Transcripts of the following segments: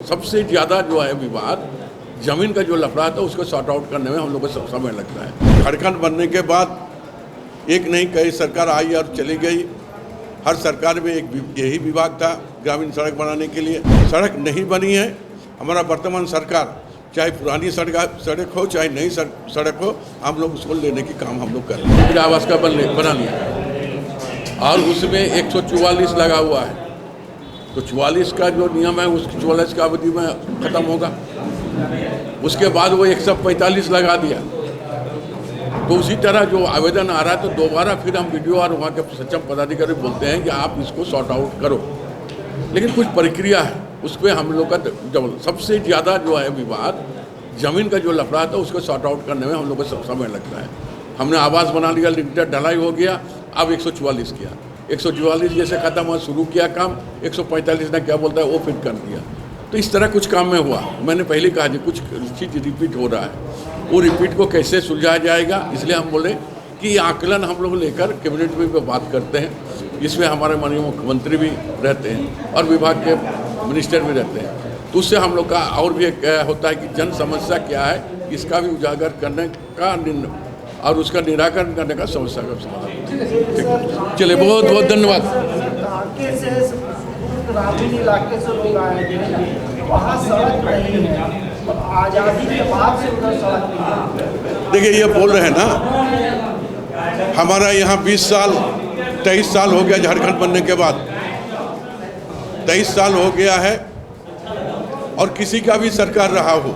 सबसे ज़्यादा जो है विवाद ज़मीन का जो लफड़ा था उसको सॉर्ट आउट करने में हम लोग को सब समय लगता है। झारखंड बनने के बाद एक नहीं कई सरकार आई और चली गई। हर सरकार में एक यही विभाग था ग्रामीण सड़क बनाने के लिए। सड़क नहीं बनी है। हमारा वर्तमान सरकार चाहे पुरानी सड़क हो चाहे नई सड़क हो, हम लोग उसको लेने की काम हम लोग कर रहे हैं। आवास का बना लिया और उसमें 144 लगा हुआ है, तो 44 का जो नियम है उसकी 44 का अवधि में ख़त्म होगा। उसके बाद वो 145 लगा दिया। तो उसी तरह जो आवेदन आ रहा है तो दोबारा फिर हम वीडियो और वहाँ के सक्षम पदाधिकारी बोलते हैं कि आप इसको सॉर्ट आउट करो, लेकिन कुछ प्रक्रिया है उस पर हम लोग का जब सबसे ज़्यादा जो है विवाद ज़मीन का जो लफड़ा था उसको सॉर्ट आउट करने में हम लोग को सब समय लगता है। हमने आवास बना लिया, लिंटर ढलाई हो गया, अब 144 किया, 144 जैसे ख़त्म हुआ शुरू किया काम, 145 ने क्या बोलता है वो फिट कर दिया। तो इस तरह कुछ काम में हुआ। मैंने पहले कहा जी कुछ चीज़ रिपीट हो रहा है, वो रिपीट को कैसे सुलझाया जाएगा, इसलिए हम बोले कि ये आकलन हम लोग लेकर कैबिनेट में भी बात करते हैं, जिसमें हमारे माननीय मुख्यमंत्री भी रहते हैं और विभाग के मिनिस्टर भी रहते हैं। तो उससे हम लोग का और भी एक होता है कि जन समस्या क्या है इसका भी उजागर करने का और उसका निराकरण करने का समस्या का समाधान। चलिए बहुत बहुत धन्यवाद। ग्रामीण इलाके से लोग आए हैं, वहाँ सड़क नहीं है, आज़ादी के बाद से उधर सड़क नहीं है। देखिए ये बोल रहे हैं ना, हमारा यहाँ 20 साल 23 साल हो गया झारखंड बनने के बाद, 23 साल हो गया है और किसी का भी सरकार रहा हो,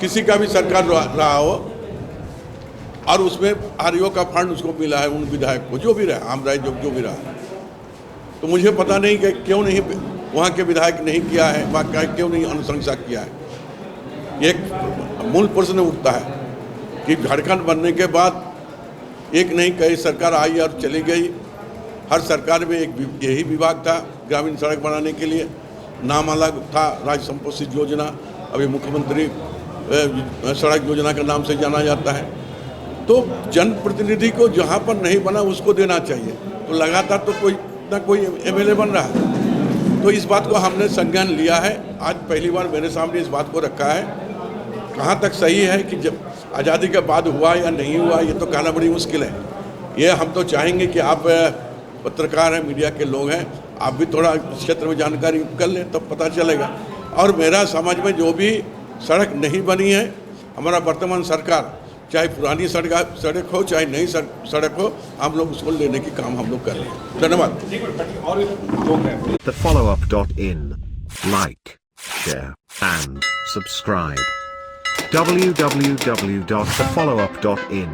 किसी का भी सरकार रहा हो और उसमें आरओ का फंड उसको मिला है, उन विधायक को जो भी रहा, आम राय जो भी रहा। तो मुझे पता नहीं कि क्यों नहीं वहाँ के विधायक नहीं किया है, वहाँ का क्यों नहीं अनुशंसा किया है। एक मूल प्रश्न उठता है कि झारखंड बनने के बाद एक नहीं कई सरकार आई और चली गई। हर सरकार में एक यही विभाग था ग्रामीण सड़क बनाने के लिए, नाम अलग था राज्य संपोषित योजना, अभी मुख्यमंत्री सड़क योजना के नाम से जाना जाता है। तो जनप्रतिनिधि को जहाँ पर नहीं बना उसको देना चाहिए, तो लगातार तो कोई ना कोई एमएलए बन रहा है। तो इस बात को हमने संज्ञान लिया है। आज पहली बार मेरे सामने इस बात को रखा है। कहाँ तक सही है कि जब आज़ादी के बाद हुआ या नहीं हुआ ये तो कहना बड़ी मुश्किल है। ये हम तो चाहेंगे कि आप पत्रकार हैं, मीडिया के लोग हैं, आप भी थोड़ा इस क्षेत्र में जानकारी कर लें तब पता चलेगा। और मेरा समाज में जो भी सड़क नहीं बनी है, हमारा वर्तमान सरकार चाहे पुरानी सड़क हो चाहे नई सड़क हो, हम लोग उसको लेने की काम हम लोग कर रहे हैं। धन्यवाद। TheFollowUp.in. Like, share and subscribe. www.thefollowup.in